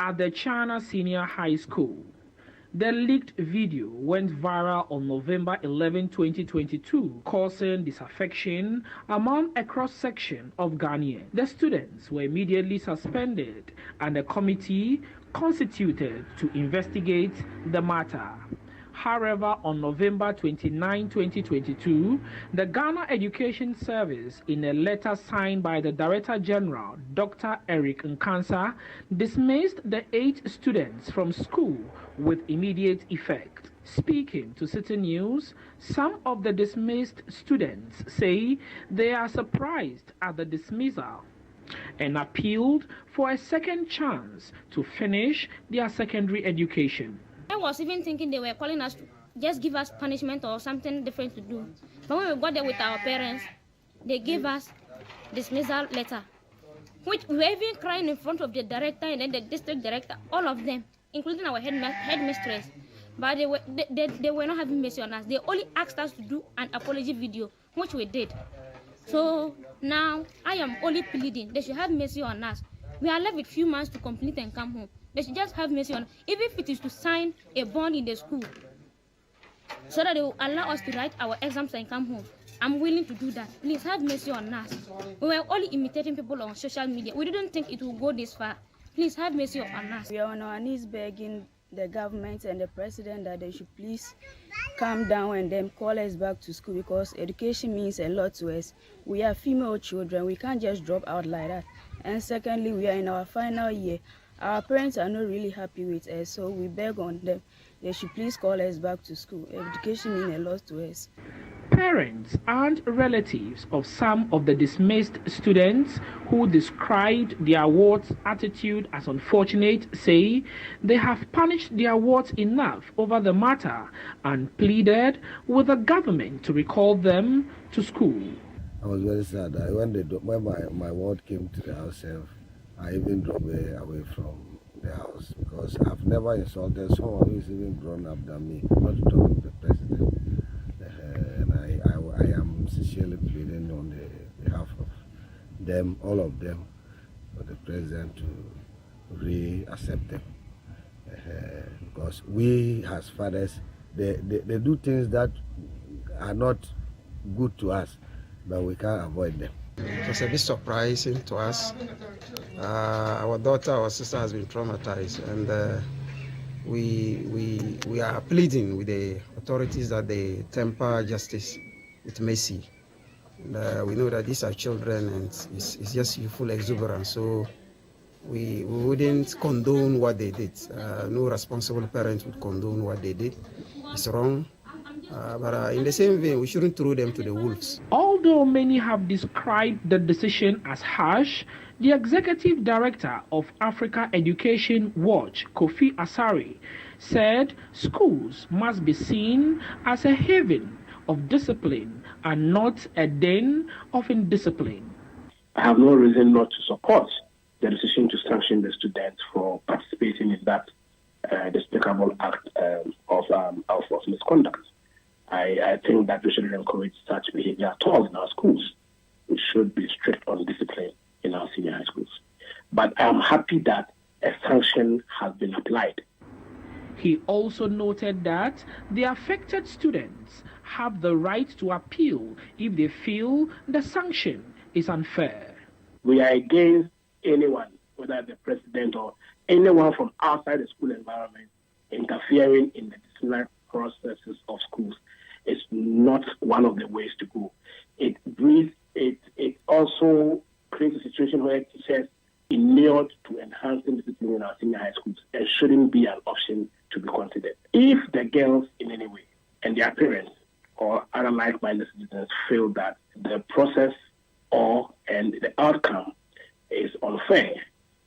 at the China Senior High School. The leaked video went viral on November 11, 2022, causing disaffection among a cross-section of Ghanaians. The students were immediately suspended and a committee constituted to investigate the matter. However, on November 29, 2022, the Ghana Education Service, in a letter signed by the Director General, Dr. Eric Nkansa, dismissed the 8 students from school with immediate effect. Speaking to Citi News, some of the dismissed students say they are surprised at the dismissal and appealed for a second chance to finish their secondary education. I was even thinking they were calling us to just give us punishment or something different to do. But when we got there with our parents, they gave us dismissal letter, which we were even crying in front of the director and then the district director, all of them, including our headmistress. But they were not having mercy on us. They only asked us to do an apology video, which we did. So now I am only pleading they should have mercy on us. We are left with few months to complete and come home. They should just have mercy on us, even if it is to sign a bond in the school, so that they will allow us to write our exams and come home. I'm willing to do that. Please have mercy on us. We were only imitating people on social media. We didn't think it would go this far. Please have mercy on us. We are on our knees begging the government and the president that they should please calm down and then call us back to school, because education means a lot to us. We are female children. We can't just drop out like that. And secondly, we are in our final year. Our parents are not really happy with us, so we beg on them. They should please call us back to school. Education means a lot to us. Parents and relatives of some of the dismissed students who described their wards' attitude as unfortunate say they have punished their wards enough over the matter and pleaded with the government to recall them to school. I was very sad. When my ward came to the house, I even drove away from the house, because I've never insulted someone who is even grown up than me, not to talk to the president. And I am sincerely pleading on the behalf of them, all of them, for the president to reaccept them. Because we as fathers, they do things that are not good to us, but we can't avoid them. It was a bit surprising to us. Our daughter or sister has been traumatized, and we are pleading with the authorities that they temper justice with mercy. And, we know that these are children and it's just youthful exuberance, so we wouldn't condone what they did. No responsible parent would condone what they did. It's wrong. But in the same vein, we shouldn't throw them to the wolves. Although many have described the decision as harsh, the executive director of Africa Education Watch, Kofi Asare, said schools must be seen as a haven of discipline and not a den of indiscipline. I have no reason not to support the decision to sanction the students for participating in that despicable act of misconduct. I think that we shouldn't encourage such behavior at all in our schools. We should be strict on discipline in our senior high schools. But I am happy that a sanction has been applied. He also noted that the affected students have the right to appeal if they feel the sanction is unfair. We are against anyone, whether the president or anyone from outside the school environment, interfering in the disciplinary processes of schools. It's not one of the ways to go. It also creates a situation where teachers inured to enhancing discipline in our senior high schools and shouldn't be an option to be considered. If the girls in any way and their parents or other like-minded citizens feel that the process and the outcome is unfair,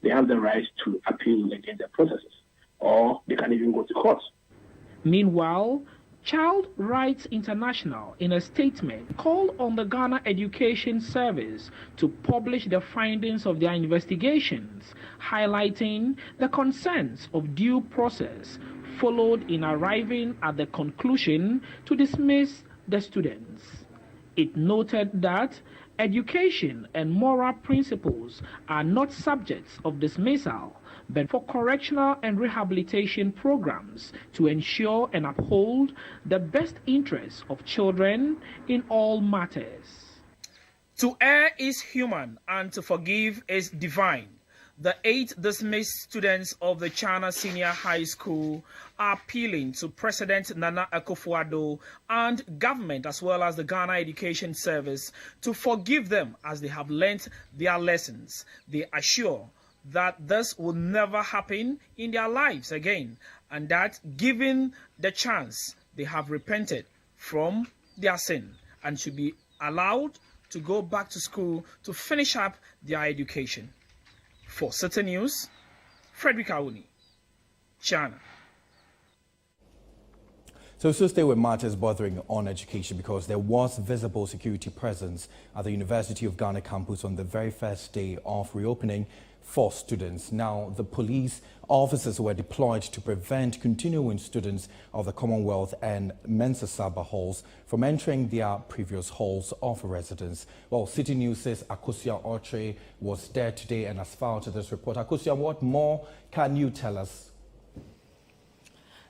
they have the right to appeal against the processes, or they can even go to court. Meanwhile, Child Rights International, in a statement, called on the Ghana Education Service to publish the findings of their investigations, highlighting the concerns of due process followed in arriving at the conclusion to dismiss the students. It noted that education and moral principles are not subjects of dismissal, but for correctional and rehabilitation programs to ensure and uphold the best interests of children in all matters. To err is human and to forgive is divine. The 8 dismissed students of the China Senior High School are appealing to President Nana Akufo-Addo and government as well as the Ghana Education Service to forgive them as they have learnt their lessons. They assure that this will never happen in their lives again and that given the chance they have repented from their sin and should be allowed to go back to school to finish up their education. For Citi News, Frederick Aouni, China. So stay with matters bordering on education because there was visible security presence at the University of Ghana campus on the very first day of reopening for students. Now, the police officers were deployed to prevent continuing students of the Commonwealth and Mensa Saba halls from entering their previous halls of residence. Well, Citi News says Akosia Otre was there today and has filed this report. Akosia, what more can you tell us?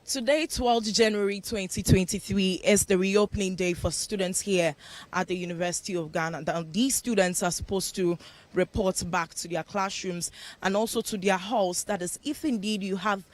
Today, 12th January 2023, is the reopening day for students here at the University of Ghana. Now, these students are supposed to report back to their classrooms and also to their halls. That is, if indeed you have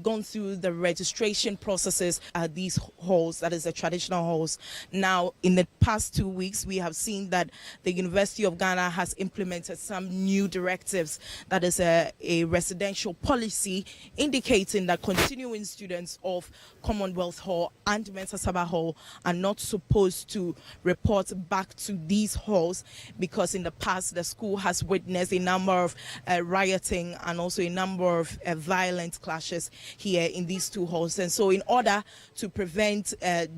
gone through the registration processes at these halls, that is the traditional halls. Now, in the past 2 weeks, we have seen that the University of Ghana has implemented some new directives. That is a residential policy indicating that continuing students of Commonwealth Hall and Mensa Saba Hall are not supposed to report back to these halls because in the past the school has witnessed a number of rioting and also a number of violent clashes here in these two halls. And so in order to prevent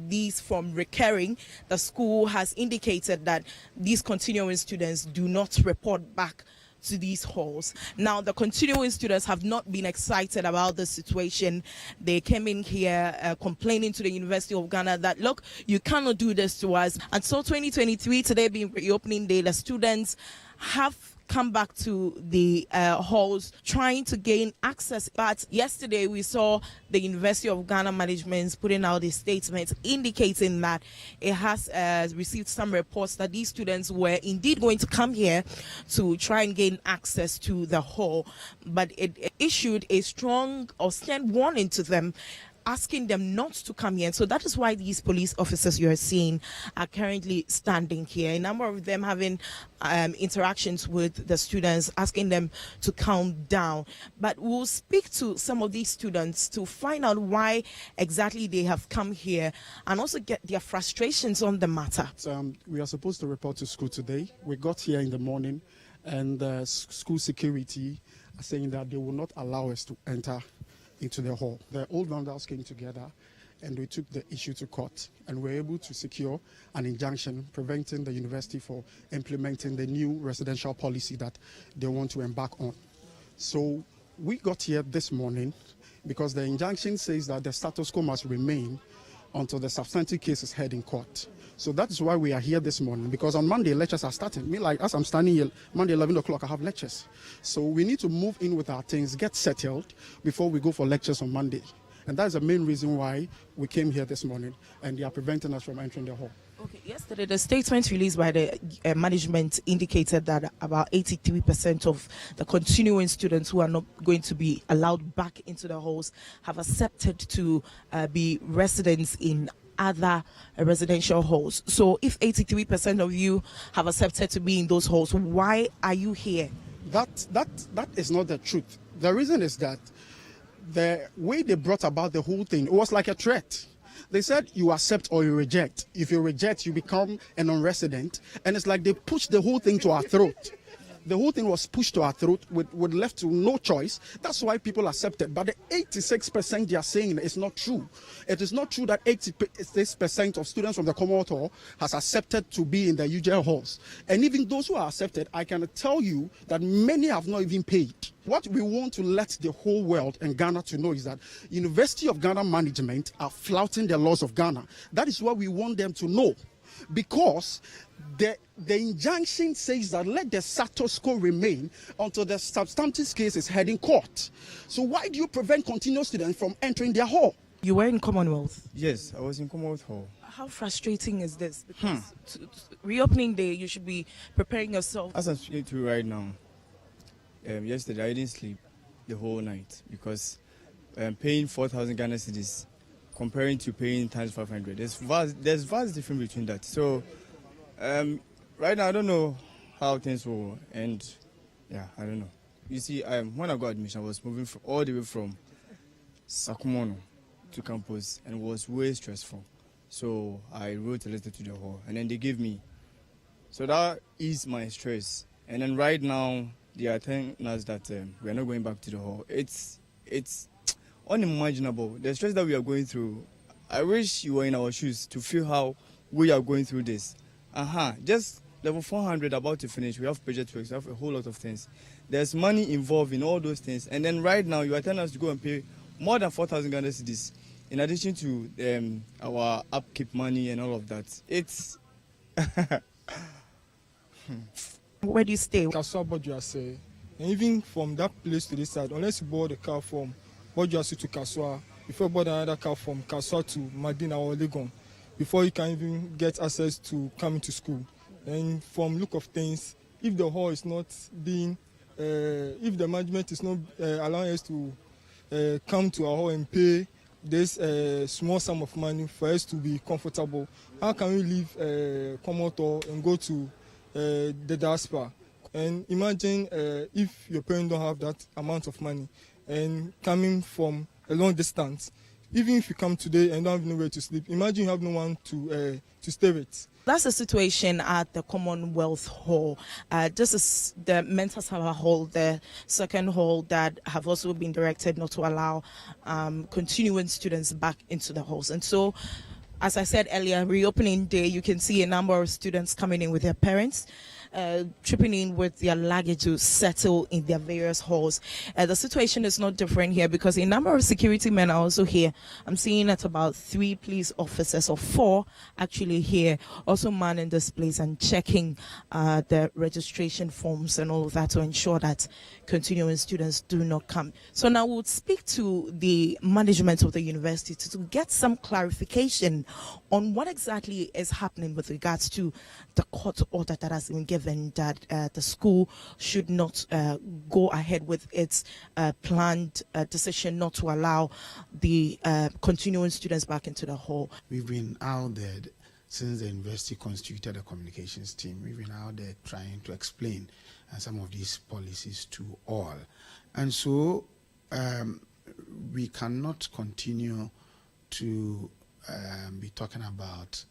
these from recurring, the school has indicated that these continuing students do not report back to these halls. Now, the continuing students have not been excited about the situation. They came in here complaining to the University of Ghana that, look, you cannot do this to us. And so 2023, today being reopening day, the students have come back to the halls trying to gain access. But yesterday we saw the University of Ghana management putting out a statement indicating that it has received some reports that these students were indeed going to come here to try and gain access to the hall, but it issued a strong or stern warning to them, asking them not to come here. And so that is why these police officers you are seeing are currently standing here. A number of them having interactions with the students, asking them to calm down. But we'll speak to some of these students to find out why exactly they have come here and also get their frustrations on the matter. We are supposed to report to school today. We got here in the morning and school security are saying that they will not allow us to enter into the hall. The old vandals came together and we took the issue to court and were able to secure an injunction preventing the university for implementing the new residential policy that they want to embark on. So we got here this morning because the injunction says that the status quo must remain until the substantive case is heard in court. So that is why we are here this morning, because on Monday lectures are starting. Me, like as I'm standing here, Monday 11 o'clock I have lectures. So we need to move in with our things, get settled before we go for lectures on Monday. And that's the main reason why we came here this morning, and they are preventing us from entering the hall. Okay, yesterday the statement released by the management indicated that about 83% of the continuing students who are not going to be allowed back into the halls have accepted to be residents in other residential halls. So if 83% of you have accepted to be in those halls, why are you here? That is not the truth. The reason is that the way they brought about the whole thing, it was like a threat. They said you accept or you reject. If you reject, you become a non-resident. And it's like they pushed the whole thing to our throat. The whole thing was pushed to our throat with left to no choice. That's why people accepted. But the 86% they are saying is not true. It is not true that 86% of students from the Commonwealth Hall has accepted to be in the UGL halls. And even those who are accepted, I can tell you that many have not even paid. What we want to let the whole world and Ghana to know is that University of Ghana management are flouting the laws of Ghana. That is what we want them to know. because the injunction says that let the status quo remain until the substantive case is heard in court. So why do you prevent continuous students from entering their hall? You were in Commonwealth. Yes, I was in Commonwealth Hall. How frustrating is this? Because reopening day, you should be preparing yourself. As I'm speaking to you right now, yesterday I didn't sleep the whole night because paying 4,000 Ghana cedis comparing to paying times 500, there's vast difference between that. So right now I don't know how things will end. Yeah, I don't know. You see, when I got admission, I was moving all the way from Sakumono to campus and it was way stressful. So I wrote a letter to the hall and then they gave me. So that eased my stress. And then right now they are telling us that we are not going back to the hall. It's unimaginable. The stress that we are going through. I wish you were in our shoes to feel how we are going through this. Just level 400 about to finish. We have project works, we have a whole lot of things. There's money involved in all those things. And then right now you are telling us to go and pay more than 4,000 Ghana cedis. In addition to our upkeep money and all of that, it's... Where do you stay? Kaswa Bojuase. And even from that place to this side, unless you board a car from Bojuase to Kaswa, before you board another car from Kaswa to Madina or Legon, before you can even get access to coming to school. And from look of things, if the hall is not being, if the management is not allowing us to come to our hall and pay this small sum of money for us to be comfortable, how can we leave Komoto and go to the diaspora? And imagine if your parents don't have that amount of money and coming from a long distance, even if you come today and don't have nowhere to sleep, imagine you have no one to stay with. That's the situation at the Commonwealth Hall. This is the Mental Health Hall, the second hall that have also been directed not to allow continuing students back into the halls. And so, as I said earlier, reopening day, you can see a number of students coming in with their parents, tripping in with their luggage to settle in their various halls. The situation is not different here because a number of security men are also here. I'm seeing that about 3 police officers or 4 actually here, also manning this place and checking the registration forms and all of that to ensure that continuing students do not come. So now we'll speak to the management of the university to get some clarification on what exactly is happening with regards to the court order that has been given that the school should not go ahead with its planned decision not to allow the continuing students back into the hall. We've been out there since the university constituted a communications team. We've been out there trying to explain some of these policies to all. And so we cannot continue to be talking about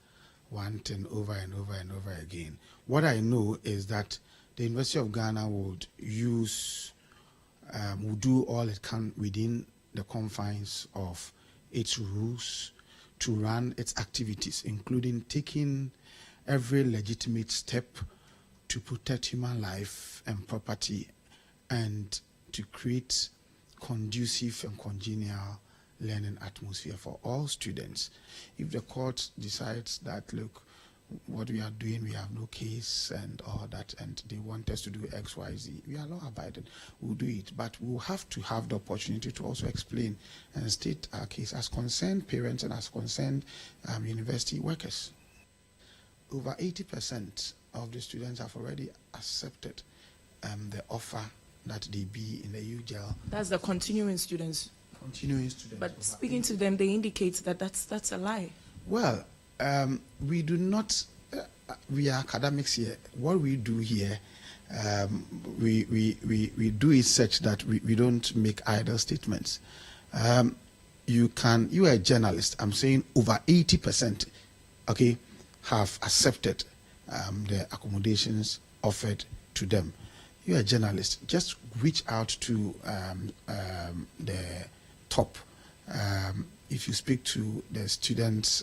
one thing over and over and over again. What I know is that the University of Ghana would use, will do all it can within the confines of its rules to run its activities, including taking every legitimate step to protect human life and property and to create conducive and congenial learning atmosphere for all students. If the court decides that, look, what we are doing, we have no case and all that, and they want us to do X, Y, Z, we are law-abiding, we'll do it. But we'll have to have the opportunity to also explain and state our case as concerned parents and as concerned university workers. Over 80% of the students have already accepted the offer that they be in the UGL. That's the continuing students. Continuing students. But speaking to them, they indicate that that's a lie. Well, we do not, we are academics here. What we do here, we do it such that we don't make idle statements. You are a journalist. I'm saying over 80%, okay, have accepted the accommodations offered to them. You're a journalist. Just reach out to the top if you speak to the student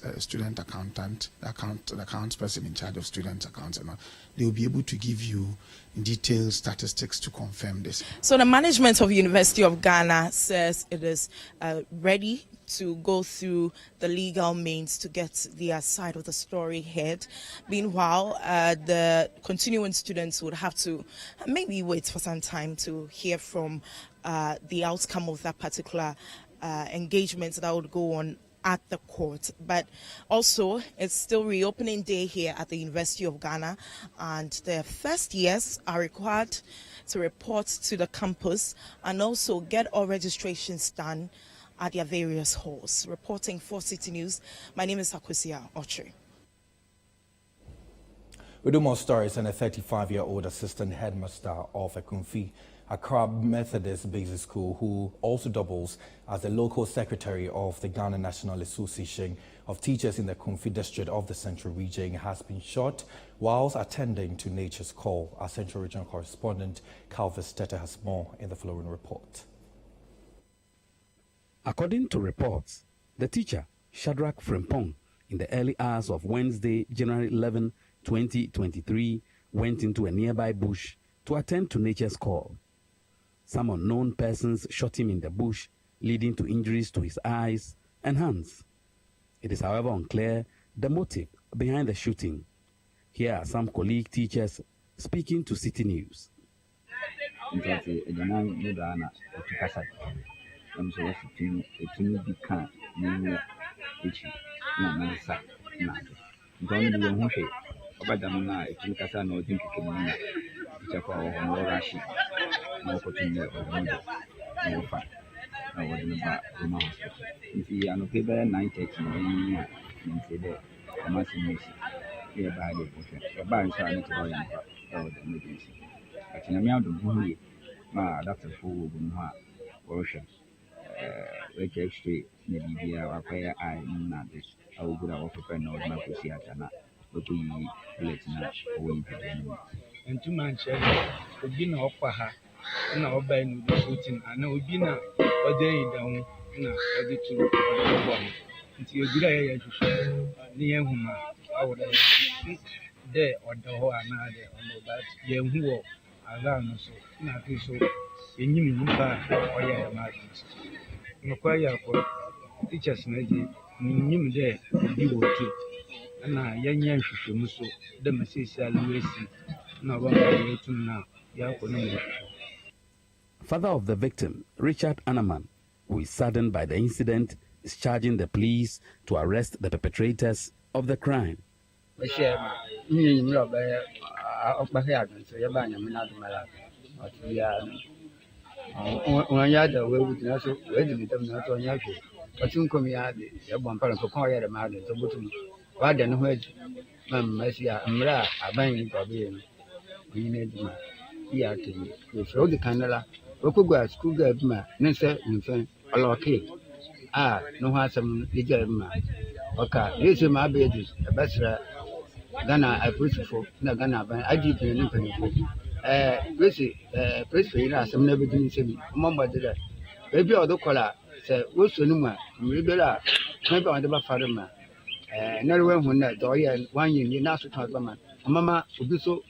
accountant, the accounts person in charge of student accounts, and all, they will be able to give you detailed statistics to confirm this. So the management of University of Ghana says it is ready to go through the legal means to get their side of the story heard. Meanwhile, the continuing students would have to maybe wait for some time to hear from the outcome of that particular engagement that would go on at the court. But also, it's still reopening day here at the University of Ghana, and the first years are required to report to the campus and also get all registrations done at their various halls. Reporting for Citi News, my name is Akwusia Oche. We do more stories, and a 35-year-old assistant headmaster of Akumfi Accra Methodist Basic School, who also doubles as the local secretary of the Ghana National Association of Teachers in the Kumfi district of the Central Region, has been shot whilst attending to Nature's Call. Our Central Region correspondent Calvis Tete has more in the following report. According to reports, the teacher, Shadrach Frimpong, in the early hours of Wednesday, January 11, 2023, went into a nearby bush to attend to Nature's Call. Some unknown persons shot him in the bush, leading to injuries to his eyes and hands. It is, however, unclear the motive behind the shooting. Here are some colleague teachers speaking to Citi News. And two man share would be no upper her, and our band with the shooting, and no be now a day down, the two until you get a near whom I would there or the whole another on that young who are around so not so in you or your margins. No choir for teachers, maybe you there you will keep. And I young so the message Father of the victim, Richard Anaman, who is saddened by the incident, is charging the police to arrest the perpetrators of the crime. Ghana, I push for Ghana, I did some never doing some Mamba did that. Baby or the color, say, what's your number? Maybe on the Farama. Another one when that door and 1 year, you now to talk about Mamma would be so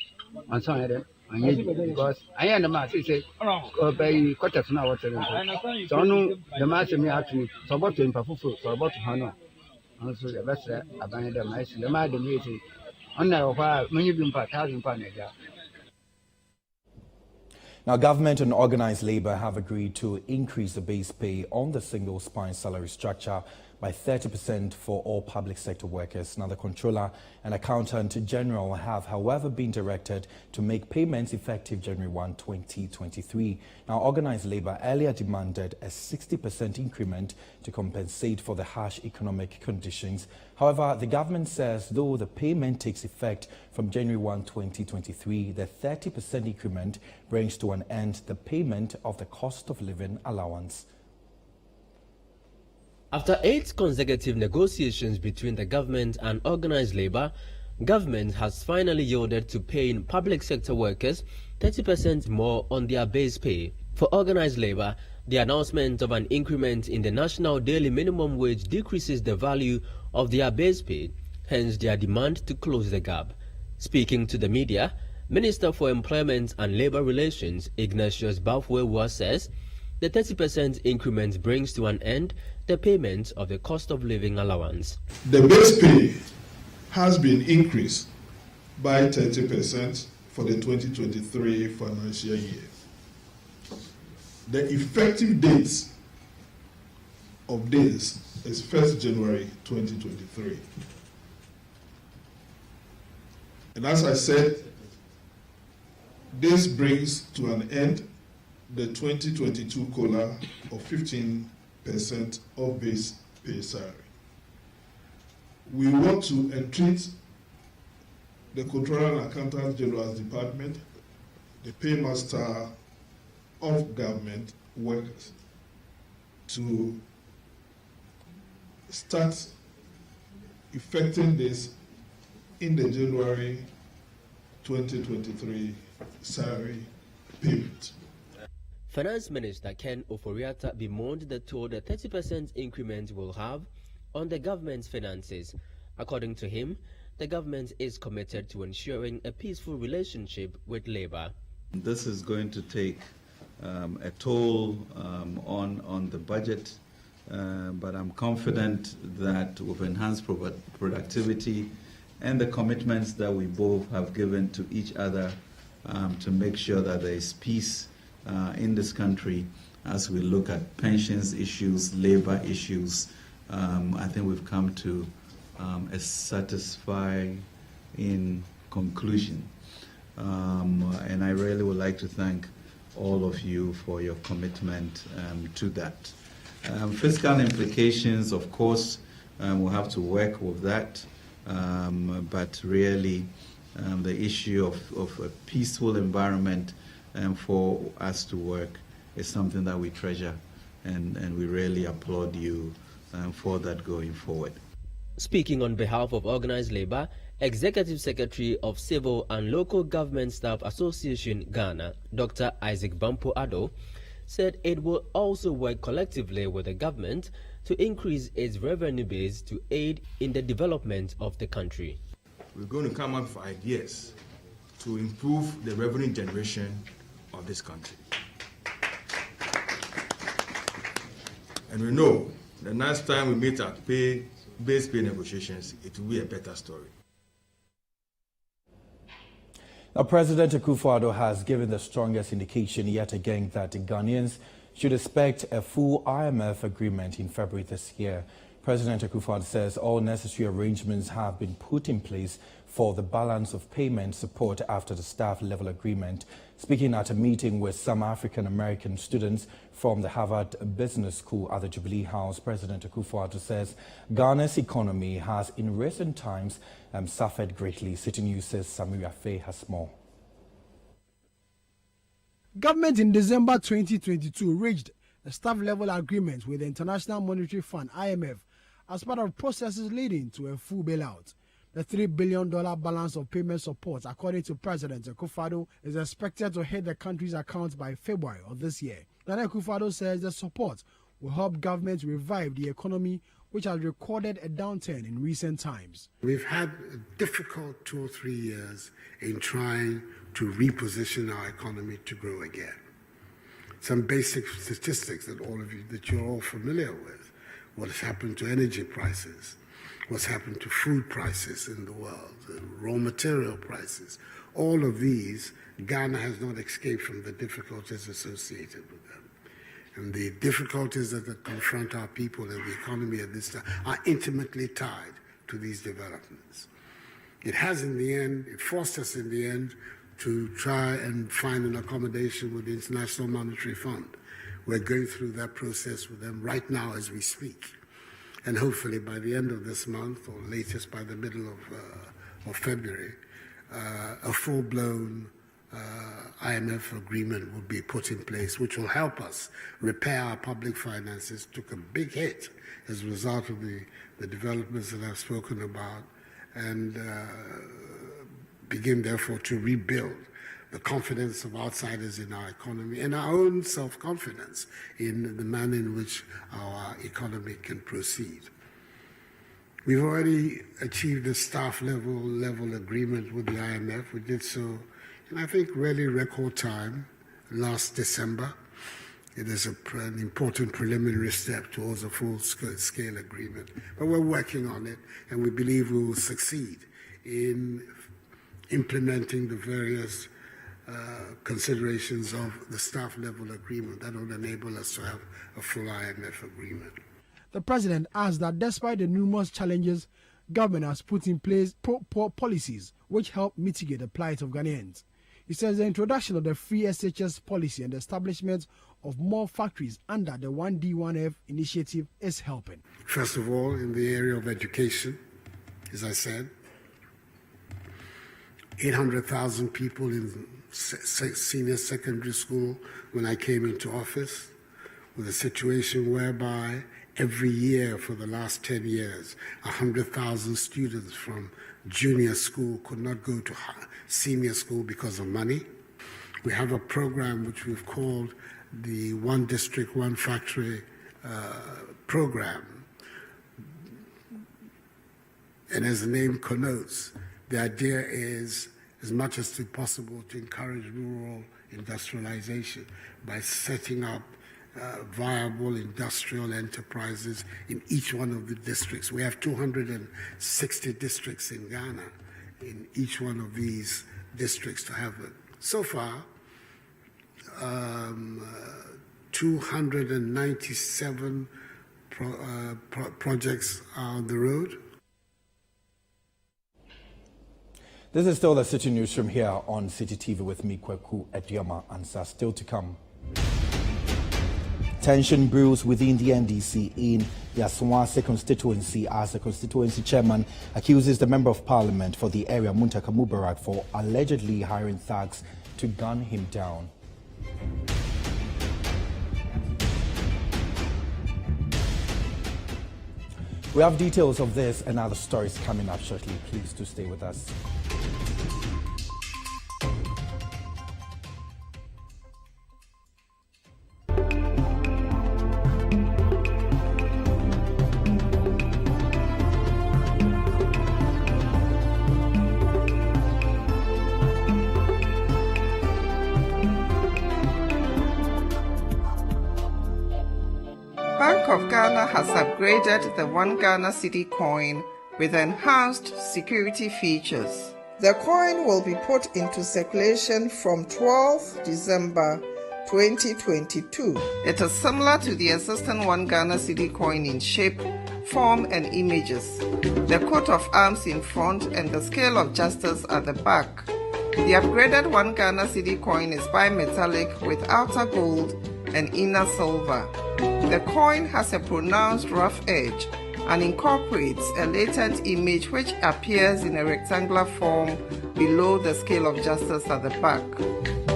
on some other. Because I am the master, say, by quarter of an hour. So, no, the master me actually, so about to improve, so about to honor. Also, the best abandoned the mice, the madam music. Now, government and organized labor have agreed to increase the base pay on the single spine salary structure by 30% for all public sector workers. Now, the Controller and Accountant General have, however, been directed to make payments effective January 1, 2023. Now, organized labor earlier demanded a 60% increment to compensate for the harsh economic conditions. However, the government says though the payment takes effect from January 1, 2023, the 30% increment brings to an end the payment of the cost of living allowance. After 8 consecutive negotiations between the government and organized labor, government has finally yielded to paying public sector workers 30% more on their base pay. For organized labor, The announcement of an increment in the national daily minimum wage decreases the value of their base pay, hence their demand to close the gap. Speaking to the media, Minister for Employment and Labour Relations Ignatius Bafwewa says the 30% increment brings to an end the payment of the cost of living allowance. The base pay has been increased by 30% for the 2023 financial year. The effective date of this is 1st January 2023. And as I said, this brings to an end the 2022 COLA of 15% of base pay salary. We want to entreat the Controller and Accountant General's Department, the paymaster of government workers, to start effecting this in the January 2023 salary payment. Finance Minister Ken Oforiatta bemoaned the toll the 30% increment will have on the government's finances. According to him, the government is committed to ensuring a peaceful relationship with Labour. This is going to take a toll on the budget, but I'm confident that with enhanced productivity and the commitments that we both have given to each other to make sure that there is peace in this country as we look at pensions issues, labor issues, I think we've come to a satisfying conclusion. And I really would like to thank all of you for your commitment to that. Fiscal implications, of course, we'll have to work with that, but really the issue of a peaceful environment for us to work is something that we treasure, and we really applaud you for that going forward. Speaking on behalf of Organized Labour, Executive Secretary of Civil and Local Government Staff Association Ghana, Dr. Isaac Bampo Addo, said it will also work collectively with the government to increase its revenue base to aid in the development of the country. We're going to come up with ideas to improve the revenue generation of this country. And we know the next time we meet at base pay negotiations, it will be a better story. Now, President Akufo-Addo has given the strongest indication yet again that Ghanaians should expect a full IMF agreement in February this year. President Akufo-Addo says all necessary arrangements have been put in place for the balance of payment support after the staff-level agreement. Speaking at a meeting with some African-American students from the Harvard Business School at the Jubilee House, President Akufo-Addo says Ghana's economy has in recent times suffered greatly. Citi News says Samira Faye has more. Government in December 2022 reached a staff-level agreement with the International Monetary Fund, IMF, as part of processes leading to a full bailout. The $3 billion balance of payment support, according to President Akufo-Addo, is expected to hit the country's accounts by February of this year. Nana Akufo-Addo says the support will help government revive the economy, which has recorded a downturn in recent times. We've had a difficult 2 or 3 years in trying to reposition our economy to grow again. Some basic statistics that you're all familiar with: what has happened to energy prices, what's happened to food prices in the world, raw material prices. All of these, Ghana has not escaped from the difficulties associated with them. And the difficulties that confront our people and the economy at this time are intimately tied to these developments. It has in the end, it forced us in the end to try and find an accommodation with the International Monetary Fund. We're going through that process with them right now as we speak. And hopefully by the end of this month, or latest by the middle of February, a full-blown IMF agreement will be put in place, which will help us repair our public finances. Took a big hit as a result of the developments that I've spoken about, and begin therefore to rebuild the confidence of outsiders in our economy, and our own self-confidence in the manner in which our economy can proceed. We've already achieved a staff level agreement with the IMF. We did so in, I think, really record time last December. It is an important preliminary step towards a full-scale agreement. But we're working on it, and we believe we will succeed in implementing the various considerations of the staff-level agreement that will enable us to have a full IMF agreement. The president adds that despite the numerous challenges, government has put in place pro-poor policies which help mitigate the plight of Ghanaians. He says the introduction of the free SHS policy and the establishment of more factories under the 1D1F initiative is helping. First of all, in the area of education, as I said, 800,000 people in senior secondary school when I came into office, with a situation whereby every year for the last 10 years, 100,000 students from junior school could not go to senior school because of money. We have a program which we've called the One District, One Factory program. And as the name connotes, the idea is, as much as possible, to encourage rural industrialization by setting up viable industrial enterprises in each one of the districts. We have 260 districts in Ghana. In each one of these districts to have it. So far, 297 projects are on the road. This is still the City Newsroom here on Citi TV with me, Kweku Edioma, answer still to come. Tension brews within the NDC in the Aswase constituency as the constituency chairman accuses the member of parliament for the area, Muntaka Mubarak, for allegedly hiring thugs to gun him down. We have details of this and other stories coming up shortly. Please do stay with us. Bank of Ghana has upgraded the One Ghana City coin with enhanced security features. The coin will be put into circulation from 12th December 2022. It is similar to the existing One Ghana City coin in shape, form and images. The coat of arms in front and the scale of justice at the back. The upgraded One Ghana City coin is bimetallic with outer gold and inner silver. The coin has a pronounced rough edge and incorporates a latent image which appears in a rectangular form below the scale of justice at the back.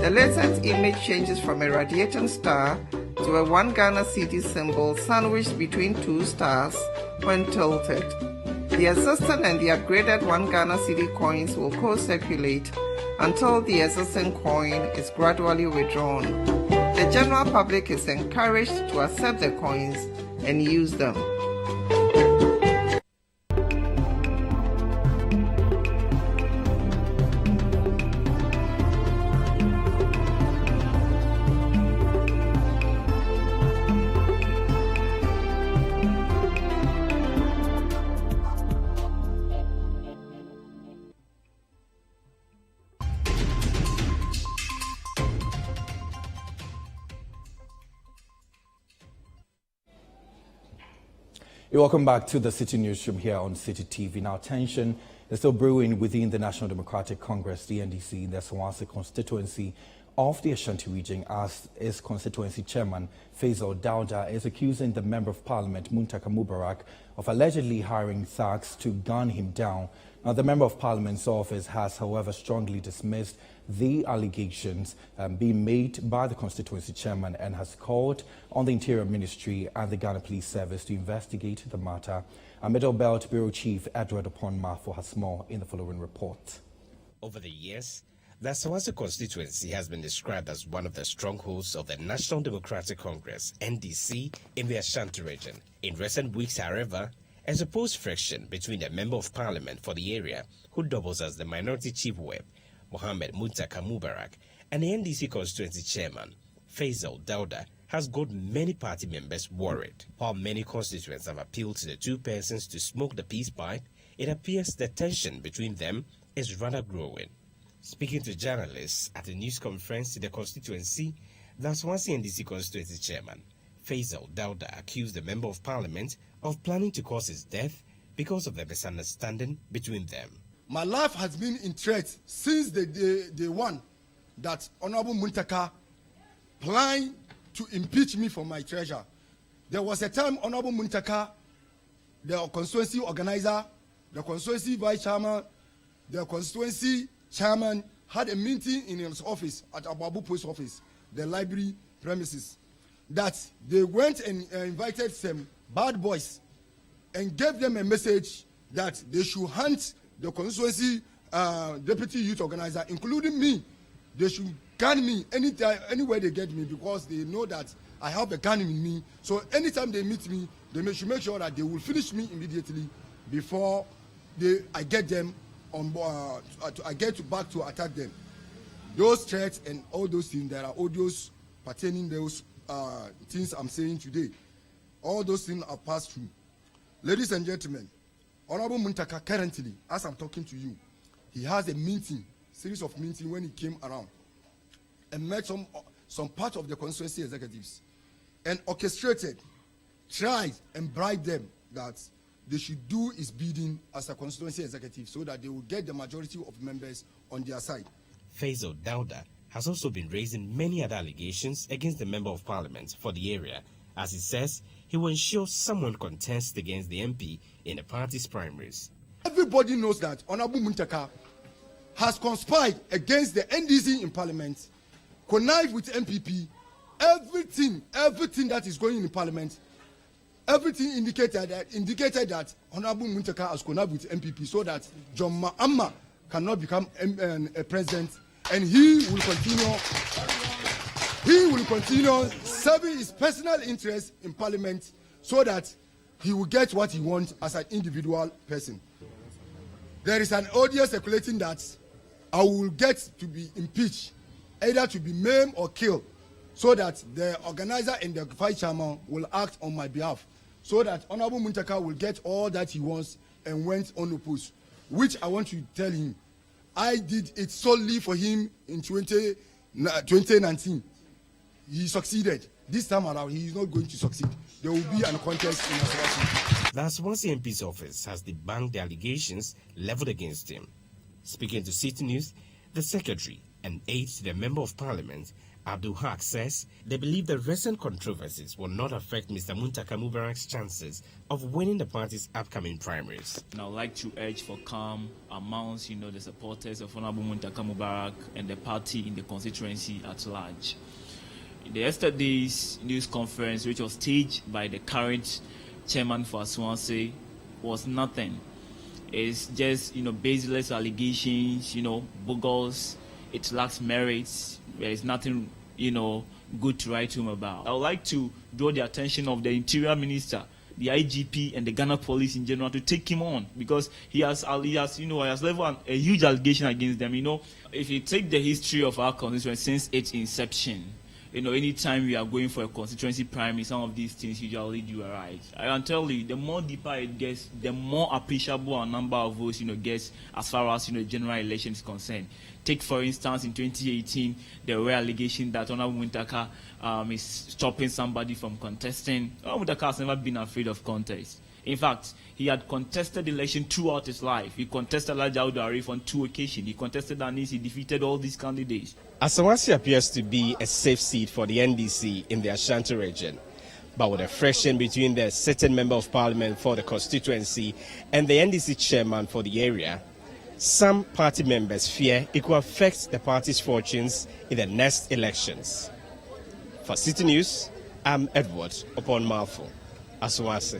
The latent image changes from a radiating star to a One Ghana City symbol sandwiched between two stars when tilted. The existing and the upgraded One Ghana City coins will co-circulate until the existing coin is gradually withdrawn. The general public is encouraged to accept the coins and use them. Welcome back to the City Newsroom here on Citi TV. Now, tension is still brewing within the National Democratic Congress, the NDC, in the Aswase constituency of the Ashanti region, as its constituency chairman, Faisal Dauda, is accusing the Member of Parliament, Muntaka Mubarak, of allegedly hiring thugs to gun him down. Now, the Member of Parliament's office has, however, strongly dismissed the allegations being made by the constituency chairman and has called on the Interior Ministry and the Ghana Police Service to investigate the matter. Our Middle Belt Bureau Chief Edward Oponma has more in the following report. Over the years, The Asawase constituency has been described as one of the strongholds of the National Democratic Congress, NDC, in the Ashanti region. In recent weeks, however, a supposed friction between the Member of Parliament for the area, who doubles as the Minority Chief Whip, Mohammed Muntaka Mubarak, and the NDC constituency chairman, Faisal Dauda, has got many party members worried. While many constituents have appealed to the two persons to smoke the peace pipe, it appears the tension between them is rather growing. Speaking to journalists at a news conference in the constituency, the Asawase NDC constituency chairman, Faisal Dauda, accused the Member of Parliament of planning to cause his death because of the misunderstanding between them. My life has been in threat since the day one that Honorable Muntaka planned to impeach me for my treasure. There was a time Honorable Muntaka, the constituency organizer, the constituency vice chairman, the constituency chairman had a meeting in his office at Ababu Post Office, the library premises, that they went and invited some bad boys and gave them a message that they should hunt the constituency deputy youth organizer, including me. They should gun me anytime, anywhere they get me, because they know that I have a gun in me. So anytime they meet me, they should make sure that they will finish me immediately before I get them on board. I get back to attack them. Those threats and all those things, there are audios pertaining those things I'm saying today. All those things are passed through. Ladies and gentlemen, Honorable Muntaka currently, as I'm talking to you, he has a series of meetings when he came around and met some part of the constituency executives and orchestrated, tried and bribed them that they should do his bidding as a constituency executive so that they will get the majority of members on their side. Faisal Dauda has also been raising many other allegations against the Member of Parliament for the area, as he says he will ensure someone contests against the MP in the party's primaries. Everybody knows that Honorable Muntaka has conspired against the NDC in Parliament, connived with MPP, everything that is going in Parliament, everything indicated that Honorable Muntaka has connived with MPP so that John Mahama cannot become a president, and he will continue serving his personal interests in Parliament so that he will get what he wants as an individual person. There is an audio circulating that I will get to be impeached, either to be maimed or killed, so that the organizer and the vice chairman will act on my behalf, so that Honorable Muntaka will get all that he wants and went unopposed, which I want to tell him. I did it solely for him in 2019. He succeeded. This time around, he is not going to succeed. There will be a contest in Asawase. The Asawase MP's office has debunked the allegations leveled against him. Speaking to Citi News, the secretary and aide to the Member of Parliament, Abdul Haq, says they believe the recent controversies will not affect Mr. Muntaka Mubarak's chances of winning the party's upcoming primaries. And I would like to urge for calm amongst the supporters of Honorable Muntaka Mubarak and the party in the constituency at large. Yesterday's news conference, which was staged by the current chairman for Asawase, was nothing. It's just baseless allegations, bogus. It lacks merits. There is nothing, good to write home about. I would like to draw the attention of the Interior Minister, the IGP, and the Ghana Police in general to take him on, because he has leveled a huge allegation against them. If you take the history of our constituency since its inception, anytime we are going for a constituency primary, some of these things usually do arise. I can tell you, the more deeper it gets, the more appreciable a number of votes, gets as far as, general election is concerned. Take, for instance, in 2018, there were allegations that Honorable Muntaka is stopping somebody from contesting. Honorable Muntaka has never been afraid of contest. In fact, he had contested the election throughout his life. He contested Alhaji Audu Arif on 2 occasions. He contested Anis. He defeated all these candidates. Asawase appears to be a safe seat for the NDC in the Ashanti region. But with a friction between the sitting Member of Parliament for the constituency and the NDC chairman for the area, some party members fear it could affect the party's fortunes in the next elections. For Citi News, I'm Edward Oponmalfo, Asawase.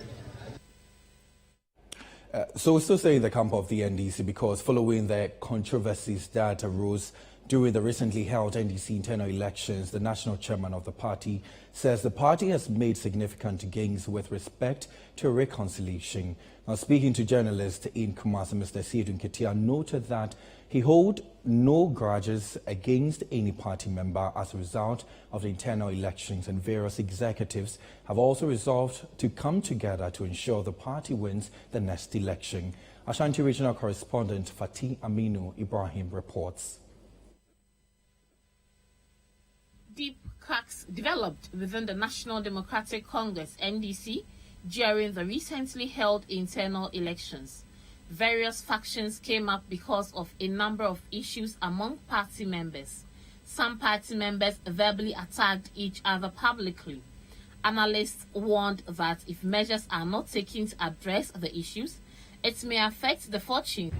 So we're still staying in the camp of the NDC because following the controversies that arose During the recently held NDC internal elections, the national chairman of the party says the party has made significant gains with respect to reconciliation. Now, speaking to journalists in Kumasi, Mr. Asiedun Ketia noted that he holds no grudges against any party member as a result of the internal elections, and various executives have also resolved to come together to ensure the party wins the next election. Ashanti regional correspondent Fatih Aminu Ibrahim reports. Deep cracks developed within the National Democratic Congress (NDC) during the recently held internal elections. Various factions came up because of a number of issues among party members. Some party members verbally attacked each other publicly. Analysts warned that if measures are not taken to address the issues, it may affect the fortune.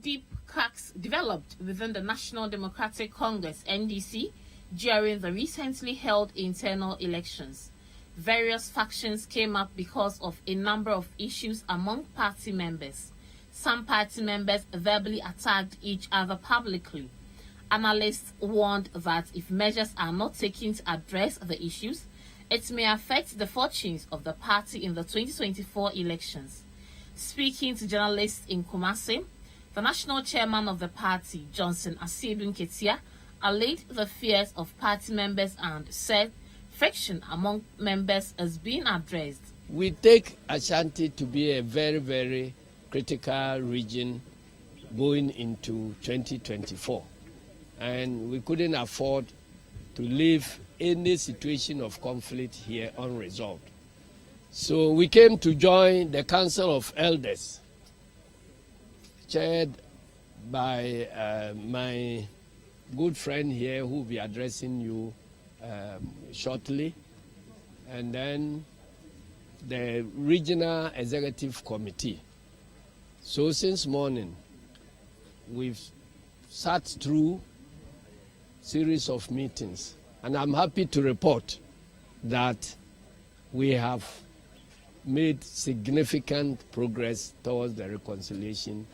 Deep cracks developed within the National Democratic Congress (NDC) during the recently held internal elections. Various factions came up because of a number of issues among party members. Some party members verbally attacked each other publicly. Analysts warned that if measures are not taken to address the issues, it may affect the fortunes of the party in the 2024 elections. Speaking to journalists in Kumasi, the national chairman of the party, Johnson Asiedun Ketia, allayed the fears of party members and said friction among members is being addressed. We take Ashanti to be a very, very critical region going into 2024. And we couldn't afford to leave any situation of conflict here unresolved. So we came to join the Council of Elders, chaired by my good friend here who will be addressing you shortly, and then the Regional Executive Committee. So since morning, we've sat through a series of meetings, and I'm happy to report that we have made significant progress towards the reconciliation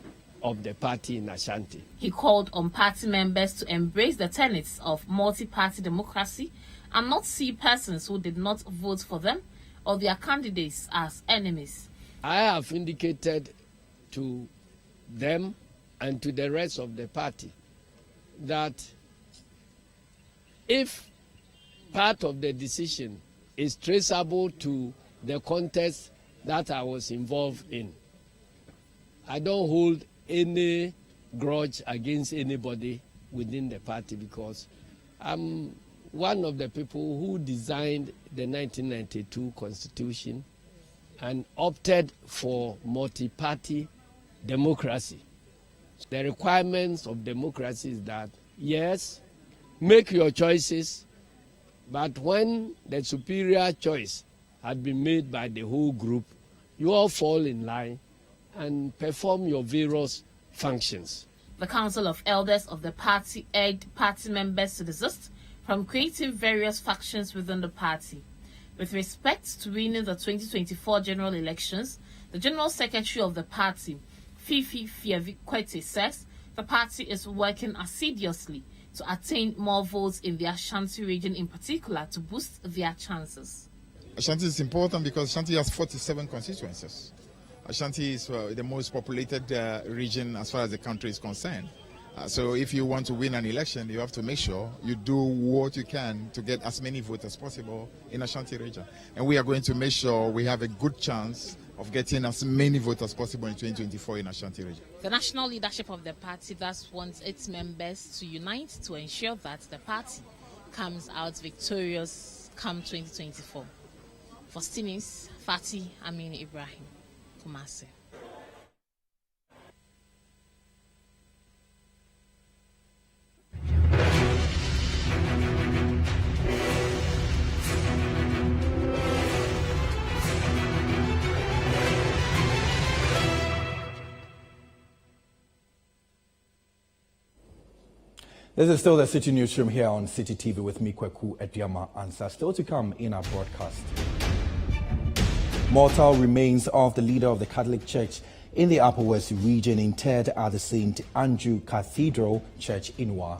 of the party in Ashanti. He called on party members to embrace the tenets of multi-party democracy and not see persons who did not vote for them or their candidates as enemies. I have indicated to them and to the rest of the party that if part of the decision is traceable to the contest that I was involved in, I don't hold any grudge against anybody within the party, because I'm one of the people who designed the 1992 Constitution and opted for multi-party democracy. The requirements of democracy is that, yes, make your choices, but when the superior choice had been made by the whole group, you all fall in line and perform your various functions. The Council of Elders of the party urged party members to desist from creating various factions within the party. With respect to winning the 2024 general elections, the General Secretary of the party, Fifi Fiavikwete, says the party is working assiduously to attain more votes in the Ashanti region in particular to boost their chances. Ashanti is important because Ashanti has 47 constituencies. Ashanti is the most populated region as far as the country is concerned. So if you want to win an election, you have to make sure you do what you can to get as many votes as possible in Ashanti region. And we are going to make sure we have a good chance of getting as many votes as possible in 2024 in Ashanti region. The national leadership of the party thus wants its members to unite to ensure that the party comes out victorious come 2024. For Stinis, Fatih Amin Ibrahim, Kumasi. This is still the City Newsroom here on City TV with me, Kweku Ediama Ansah. Still to come in our broadcast. Mortal remains of the leader of the Catholic Church in the Upper West region interred at the St. Andrew Cathedral Church in Wa.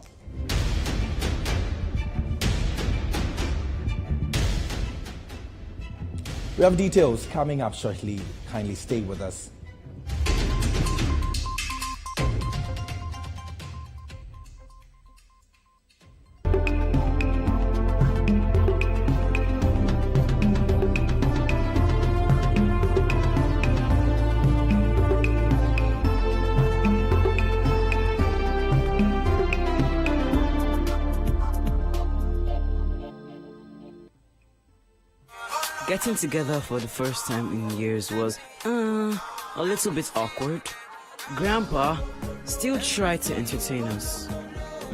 We have details coming up shortly. Kindly stay with us. Getting together for the first time in years was a little bit awkward. Grandpa still tried to entertain us.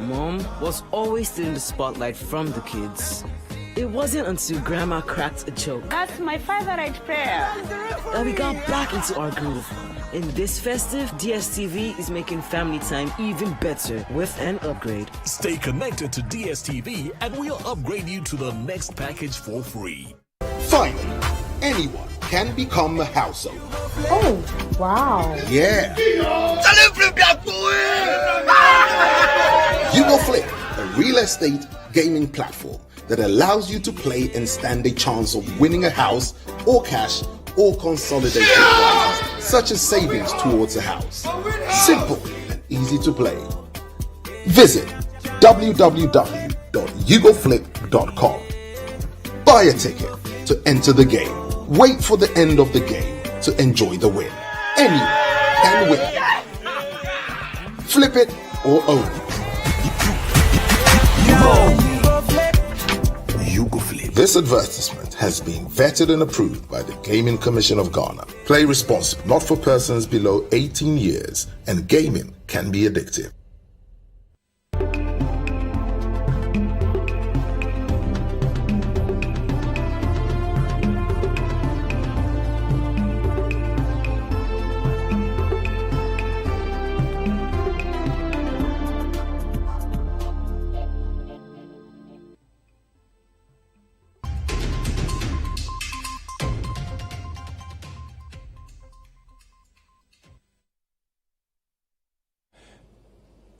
Mom was always stealing the spotlight from the kids. It wasn't until Grandma cracked a joke That's my favorite prayer. that we got back into our groove. In this festive, DSTV is making family time even better with an upgrade. Stay connected to DSTV and we'll upgrade you to the next package for free. Finally, anyone can become a household. Oh, wow. Yeah. You Go Flip, a real estate gaming platform that allows you to play and stand a chance of winning a house or cash or consolidated prizes, such as savings towards a house. Simple and easy to play. Visit www.yougoflip.com. Buy a ticket to enter the game. Wait for the end of the game to enjoy the win. Anyone can win. Flip it or own it. You Go Flip. This advertisement has been vetted and approved by the Gaming Commission of Ghana. Play responsibly, not for persons below 18 years, and gaming can be addictive.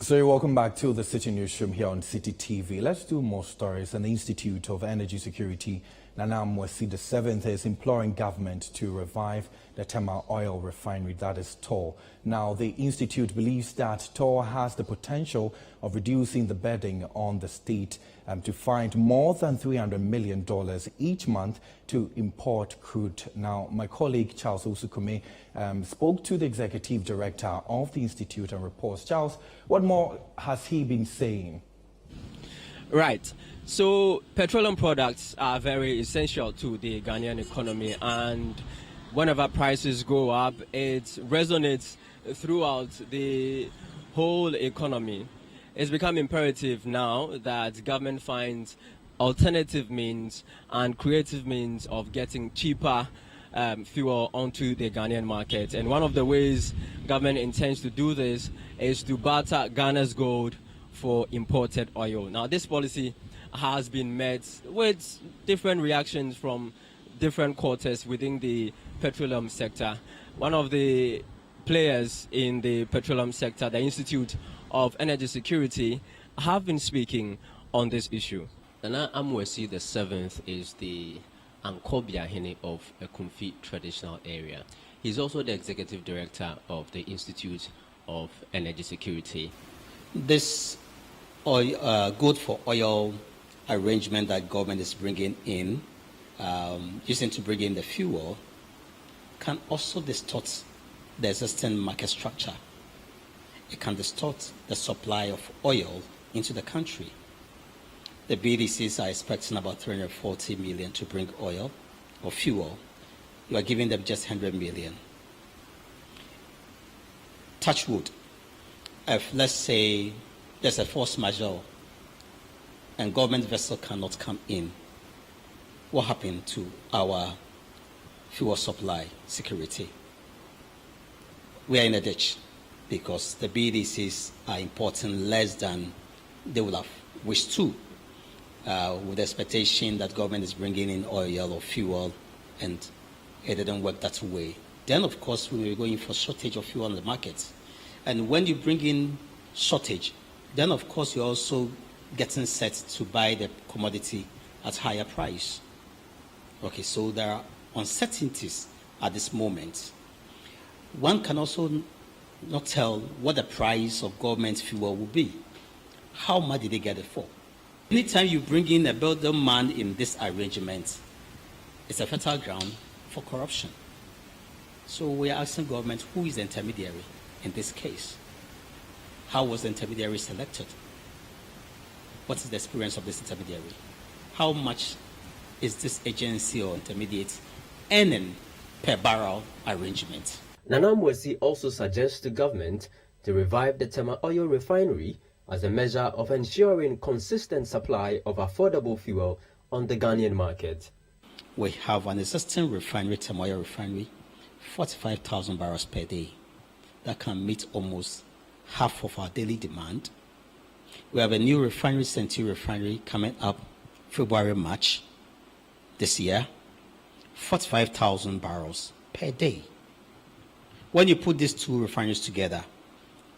So welcome back to the Citi Newsroom here on Citi TV. Let's do more stories. And the Institute of Energy Security, Nana Mwesi VII, is imploring government to revive the Tema oil refinery, that is TOR. Now, the Institute believes that TOR has the potential of reducing the burden on the state to find more than $300 million each month to import crude. Now, my colleague Charles Osukume spoke to the executive director of the Institute and reports. Charles, what more has he been saying? Right. So petroleum products are very essential to the Ghanaian economy, and whenever prices go up, it resonates throughout the whole economy. It's become imperative now that government finds alternative means and creative means of getting cheaper fuel onto the Ghanaian market. And one of the ways government intends to do this is to barter Ghana's gold for imported oil. Now, this policy has been met with different reactions from different quarters within the petroleum sector. One of the players in the petroleum sector, the Institute of Energy Security, have been speaking on this issue. Nana Mwesi VII is the Ankobiahene of Ekumfi traditional area. He's also the executive director of the Institute of Energy Security. This oil, good for oil arrangement that government is bringing in, using to bring in the fuel, can also distort the existing market structure. It can distort the supply of oil into the country. The BDCs are expecting about 340 million to bring oil or fuel. You are giving them just 100 million. Touch wood. If, let's say, there's a force majeure and government vessel cannot come in, what happened to our fuel supply security? We are in a ditch because the BDCs are importing less than they would have wished to, with the expectation that government is bringing in oil or fuel, and it didn't work that way. Then, of course, we were going for shortage of fuel on the market. And when you bring in shortage, then, of course, you're also getting set to buy the commodity at higher price. Okay, so there are uncertainties at this moment. One can also not tell what the price of government fuel will be. How much did they get it for? Anytime you bring in a middleman in this arrangement, it's a fertile ground for corruption. So we are asking government, who is the intermediary in this case? How was the intermediary selected? What is the experience of this intermediary? How much is this agency or intermediate earning per barrel arrangement? Nana Mwesi also suggests to government to revive the Tema Oil Refinery as a measure of ensuring consistent supply of affordable fuel on the Ghanaian market. We have an existing refinery, Tema Oil Refinery, 45,000 barrels per day. That can meet almost half of our daily demand. We have a new refinery, Citi Refinery, coming up February, March this year, 45,000 barrels per day. When you put these two refineries together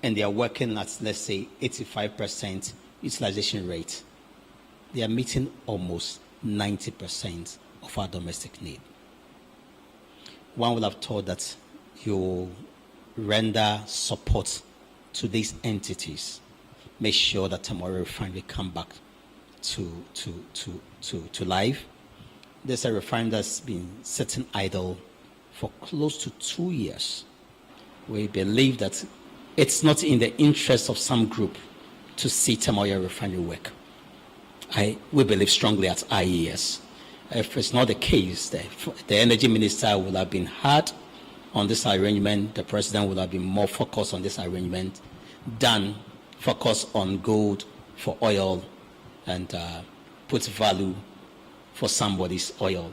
and they are working at, let's say, 85% utilization rate, they are meeting almost 90% of our domestic need. One would have thought that you render support to these entities, make sure that tomorrow refinery come back to life. There's a refinery that's been sitting idle for close to 2 years. We believe that it's not in the interest of some group to see Tema Oil Refinery work. We believe strongly at IES. If it's not the case, the energy minister would have been hard on this arrangement. The president would have been more focused on this arrangement than focus on gold for oil and put value for somebody's oil.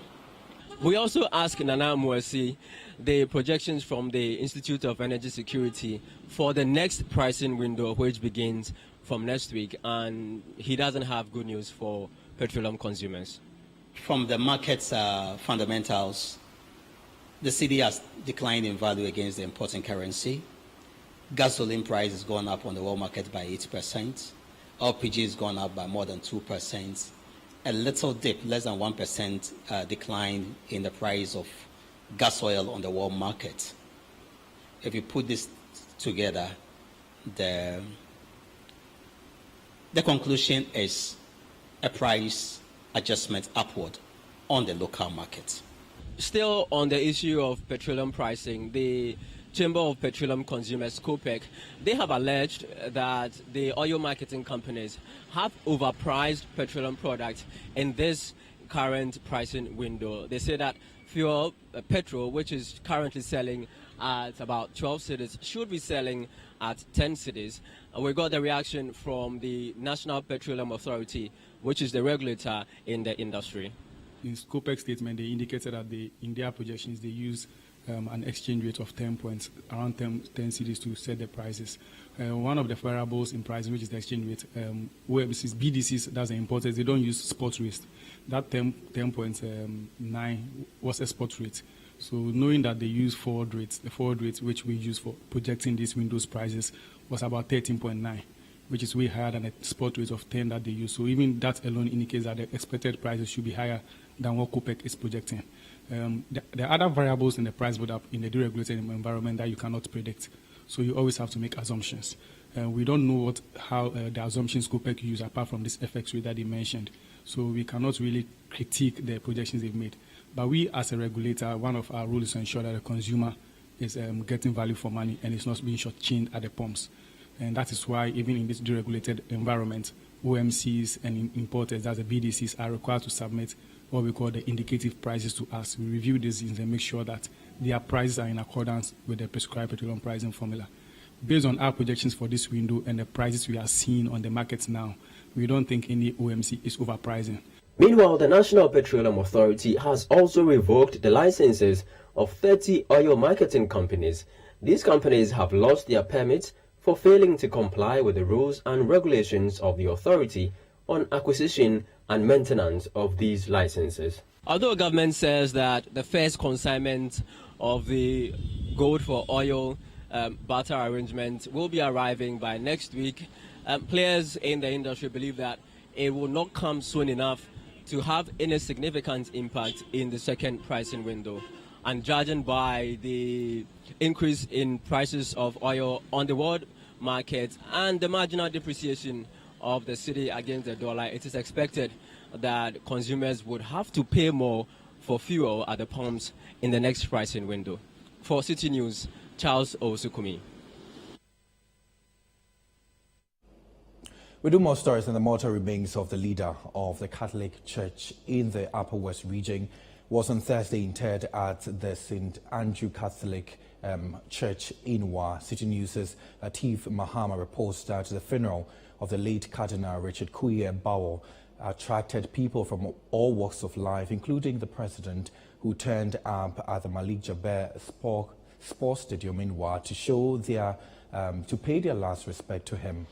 We also ask Nana Mwesi the projections from the Institute of Energy Security for the next pricing window, which begins from next week, and he doesn't have good news for petroleum consumers. From the market's fundamentals, the cedi has declined in value against the important currency. Gasoline price has gone up on the world market by 8%. LPG has gone up by more than 2%. A little dip, less than 1% decline in the price of gas oil on the world market. If you put this together, the conclusion is a price adjustment upward on the local market. Still on the issue of petroleum pricing, the Chamber of Petroleum Consumers, COPEC, they have alleged that the oil marketing companies have overpriced petroleum products in this current pricing window. They say that fuel, petrol, which is currently selling at about 12 cedis, should be selling at 10 cedis. We got the reaction from the National Petroleum Authority, which is the regulator in the industry. In COPEC statement, they indicated that in their projections, they use an exchange rate of 10 points, around 10 cedis to set the prices. One of the variables in pricing, which is the exchange rate, where BDCs, that's the importers, they don't use spot rates. That 10.9 was a spot rate. So knowing that they use forward rates, the forward rates which we use for projecting these windows prices was about 13.9, which is way higher than the spot rate of 10 that they use. So even that alone indicates that the expected prices should be higher than what COPEC is projecting. There are other variables in the price build-up in the deregulated environment that you cannot predict. So you always have to make assumptions. We don't know how the assumptions COPEC use apart from this FX rate that they mentioned. So we cannot really critique the projections they've made. But we, as a regulator, one of our rules is to ensure that the consumer is getting value for money and it's not being shortchanged at the pumps. And that is why even in this deregulated environment, OMCs and importers, that's the BDCs, are required to submit what we call the indicative prices to us. We review these things and make sure that their prices are in accordance with the prescribed petroleum pricing formula. Based on our projections for this window and the prices we are seeing on the markets now, we don't think any OMC is overpricing. Meanwhile, the National Petroleum Authority has also revoked the licenses of 30 oil marketing companies. These companies have lost their permits for failing to comply with the rules and regulations of the authority on acquisition and maintenance of these licenses. Although government says that the first consignment of the gold for oil barter arrangement will be arriving by next week. Players in the industry believe that it will not come soon enough to have any significant impact in the second pricing window. And judging by the increase in prices of oil on the world market and the marginal depreciation of the cedi against the dollar, it is expected that consumers would have to pay more for fuel at the pumps in the next pricing window. For Citi News, Charles Osukumi. We do more stories, and the mortal remains of the leader of the Catholic Church in the Upper West region was on Thursday interred at the St. Andrew Catholic Church in Wa. Citi News' Latif Mahama reports that the funeral of the late Cardinal Bao attracted people from all walks of life, including the president, who turned up at the Malik Jaber Sports Stadium in Wa to show to pay their last respect to him.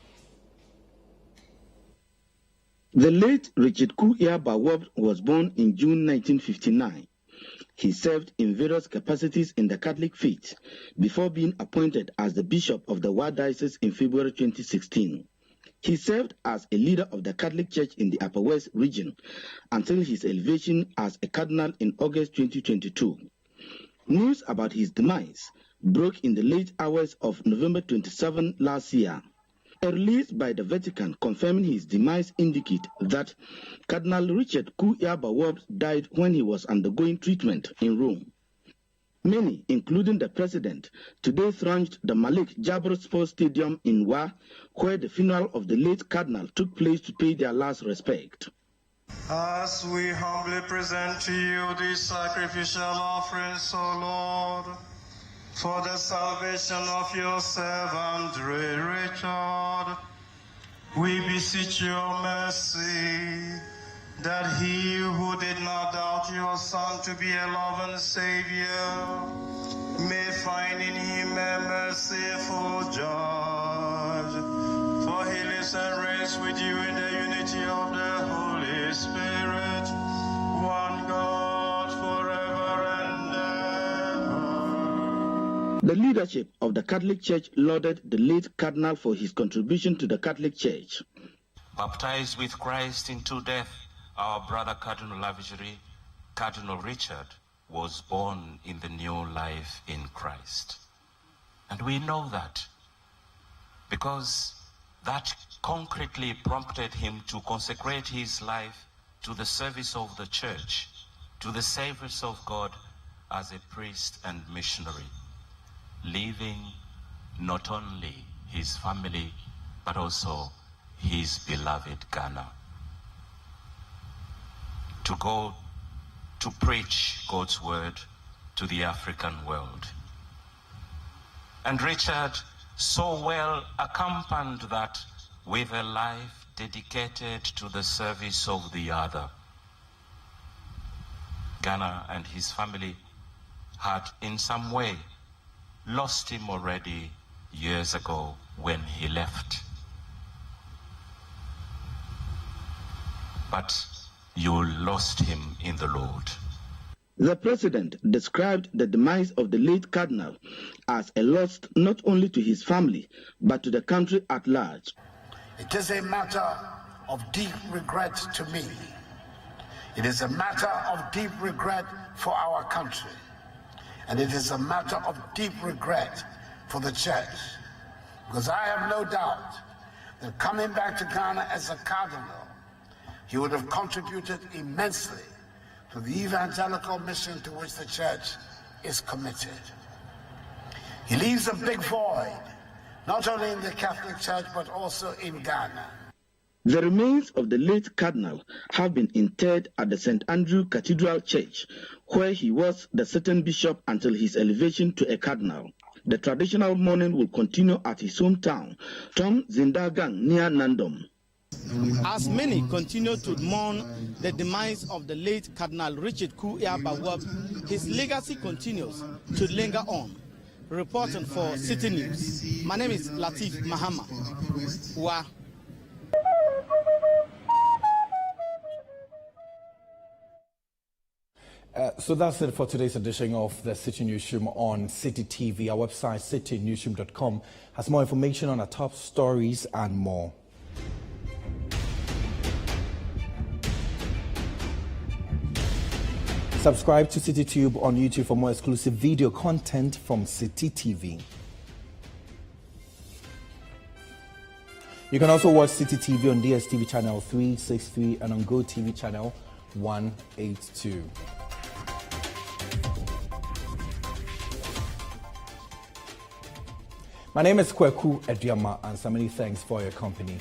The late Richard Kuya Bao was born in June 1959. He served in various capacities in the Catholic faith before being appointed as the Bishop of the Wa Diocese in February 2016. He served as a leader of the Catholic Church in the Upper West region until his elevation as a cardinal in August 2022. News about his demise broke in the late hours of November 27 last year. A release by the Vatican confirming his demise indicate that Cardinal Richard Kuya Bao died when he was undergoing treatment in Rome. Many, including the president, today thronged the Malik Jaber Sports Stadium in Wa, where the funeral of the late cardinal took place to pay their last respect. As we humbly present to you these sacrificial offerings, O Lord, for the salvation of your servant Richard, we beseech your mercy, that he who did not doubt your Son to be a loving Savior may find in him a merciful judge. For he lives and reigns with you in the unity of the Holy Spirit, one God, forever and ever. The leadership of the Catholic Church lauded the late Cardinal for his contribution to the Catholic Church. Baptized with Christ into death, our brother Cardinal Lavigere, Cardinal Richard, was born in the new life in Christ. And we know that because that concretely prompted him to consecrate his life to the service of the Church, to the service of God as a priest and missionary, leaving not only his family, but also his beloved Ghana, to go to preach God's word to the African world. And Richard so well accompanied that with a life dedicated to the service of the other. Ghana and his family had in some way lost him already years ago when he left. But you lost him in the Lord. The president described the demise of the late cardinal as a loss not only to his family, but to the country at large. It is a matter of deep regret to me. It is a matter of deep regret for our country. And it is a matter of deep regret for the church. Because I have no doubt that coming back to Ghana as a cardinal, he would have contributed immensely to the evangelical mission to which the church is committed. He leaves a big void, not only in the Catholic Church, but also in Ghana. The remains of the late cardinal have been interred at the St. Andrew Cathedral Church, where he was the sitting bishop until his elevation to a cardinal. The traditional mourning will continue at his hometown, Tom Zindagang, near Nandom. As many continue to mourn the demise of the late Cardinal Richard Kuya Bao, his legacy continues to linger on. Reporting for Citi News, my name is Latif Mahama. Wa. So that's it for today's edition of the Citi Newsroom on Citi TV. Our website, citinewsroom.com, has more information on our top stories and more. Subscribe to CitiTube on YouTube for more exclusive video content from Citi TV. You can also watch Citi TV on DSTV channel 363 and on GoTV channel 182. My name is Kweku Ediama, and so many thanks for your company.